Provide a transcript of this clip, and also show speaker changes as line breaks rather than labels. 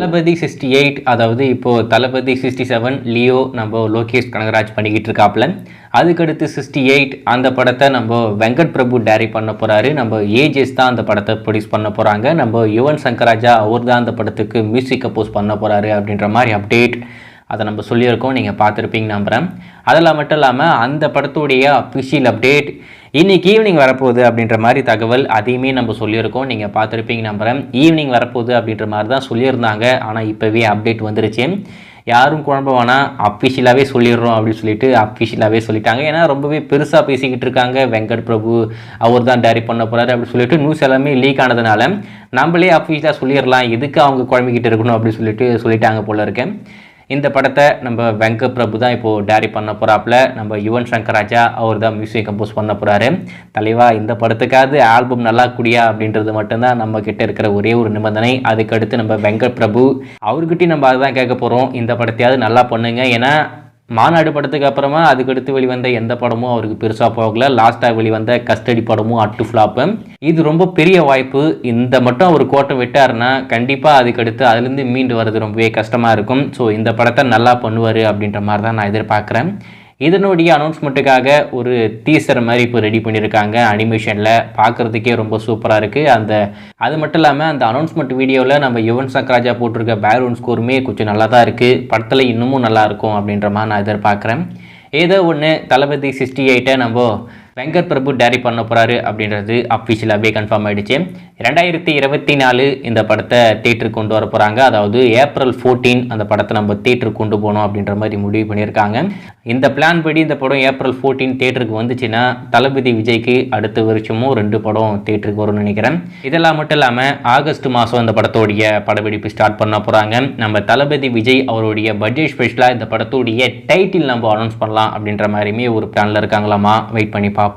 தளபதி 68 அதாவது இப்போது தளபதி 67 லியோ நம்ம லோகேஷ் கனகராஜ் பண்ணிக்கிட்டு இருக்காப்புல. அதுக்கடுத்து 68 அந்த படத்தை நம்ம வெங்கட் பிரபு டைரக்ட் பண்ண போகிறாரு. நம்ம ஏஜஸ் தான் அந்த படத்தை ப்ரொடியூஸ் பண்ண போகிறாங்க. நம்ம யுவன் சங்கர் ராஜா அவர் தான் அந்த படத்துக்கு மியூசிக் கம்போஸ் பண்ண போகிறாரு அப்படின்ற மாதிரி அப்டேட் அதை நம்ம சொல்லியிருக்கோம். நீங்கள் பார்த்துருப்பீங்க நம்புகிறேன். அதெல்லாம் மட்டும் இல்லாமல் அந்த படத்துடைய அஃபிஷியல் அப்டேட் இன்றைக்கி ஈவினிங் வரப்போகுது அப்படின்ற மாதிரி தகவல் அதையுமே நம்ம சொல்லியிருக்கோம். நீங்கள் பார்த்துருப்பீங்க நம்புகிறேன். ஈவினிங் வரப்போகுது அப்படின்ற மாதிரி தான் சொல்லியிருந்தாங்க. ஆனால் இப்போவே அப்டேட் வந்துருச்சு. யாரும் குழம்ப வேணாம், அஃபிஷியலாகவே சொல்லிடுறோம் அப்படின்னு சொல்லிட்டு அஃபிஷியலாகவே சொல்லிட்டாங்க. ஏன்னா ரொம்பவே பெருசாக பேசிக்கிட்டு இருக்காங்க. வெங்கட் பிரபு அவர் தான் டைரக்ட் பண்ண போகிறாரு அப்படின்னு சொல்லிட்டு நியூஸ் எல்லாமே லீக் ஆனதுனால நம்மளே அஃபிஷியலாக சொல்லிடலாம், எதுக்கு அவங்க குழம்பிக்கிட்டு இருக்கணும் அப்படின்னு சொல்லிட்டு சொல்லிட்டாங்க போல இருக்கேன். இந்த படத்தை நம்ம வெங்கட் பிரபு தான் இப்போது டைரக்ட் பண்ண போகிறாப்புல. நம்ம யுவன் சங்கர் ராஜா அவர் தான் மியூசிக் கம்போஸ் பண்ண போகிறாரு. தலைவா இந்த படத்துக்காவது ஆல்பம் நல்லா கூடியா அப்படின்றது மட்டும்தான் நம்ம கிட்ட இருக்கிற ஒரே ஒரு நிபந்தனை. அதுக்கடுத்து நம்ம வெங்கட் பிரபு அவர்கிட்டையும் நம்ம அதுதான் கேட்க போகிறோம், இந்த படத்தையாவது நல்லா பண்ணுங்க. ஏன்னா மாநாடு படத்துக்கு அப்புறமா அதுக்கடுத்து வெளிவந்த எந்த படமும் அவருக்கு பெருசாக போகல. லாஸ்ட்டாக வெளிவந்த கஸ்டடி படமும் அட்டு ஃப்ளாப்பு. இது ரொம்ப பெரிய வாய்ப்பு. இந்த மட்டும் அவர் கோட்டை விட்டாருன்னா கண்டிப்பாக அதுக்கடுத்து அதுலேருந்து மீண்டு வர்றது ரொம்பவே கஷ்டமாக இருக்கும். ஸோ இந்த படத்தை நல்லா பண்ணுவார் அப்படின்ற மாதிரி தான் நான் எதிர்பார்க்குறேன். இதனுடைய அனௌன்ஸ்மெண்ட்டுக்காக ஒரு டீசர் மாதிரி இப்போ ரெடி பண்ணியிருக்காங்க அனிமேஷனில். பார்க்குறதுக்கே ரொம்ப சூப்பராக இருக்குது. அது மட்டும் இல்லாமல் அந்த அனௌன்ஸ்மெண்ட் வீடியோவில் நம்ம யுவன் சங்கர் ராஜா போட்டிருக்க பேக்ரவுண்ட் ஸ்கோருமே கொஞ்சம் நல்லா தான் இருக்குது. படத்தில் இன்னமும் நல்லாயிருக்கும் அப்படின்ற மாதிரி நான் எதிர்பார்க்குறேன். ஏதோ ஒன்று தளபதி 68 நம்ம வெங்கட் பிரபு டைரக்ட் பண்ண போகிறாரு அப்படின்றது அஃபிஷியலாகவே கன்ஃபார்ம் ஆகிடுச்சு. 2024 இந்த படத்தை தேட்டருக்கு கொண்டு வர போகிறாங்க. அதாவது ஏப்ரல் 14 அந்த படத்தை நம்ம தேட்டருக்கு கொண்டு போகணும் அப்படின்ற மாதிரி முடிவு பண்ணியிருக்காங்க. இந்த பிளான் படி இந்த படம் ஏப்ரல் 14 தேட்டருக்கு வந்துச்சுன்னா தளபதி விஜய்க்கு அடுத்த வருஷமும் 2 படம் தேட்டருக்கு வரும்னு நினைக்கிறேன். இதெல்லாம் மட்டும் இல்லாமல் ஆகஸ்ட் மாதம் இந்த படத்தோடைய படப்பிடிப்பு ஸ்டார்ட் பண்ண போகிறாங்க. நம்ம தளபதி விஜய் அவருடைய பட்ஜெட் ஸ்பெஷலாக இந்த படத்தோடைய டைட்டில் நம்ம அனௌன்ஸ் பண்ணலாம் அப்படின்ற மாதிரியுமே ஒரு பிளானில் இருக்காங்களாமா. வெயிட் பண்ணி பார்ப்போம்.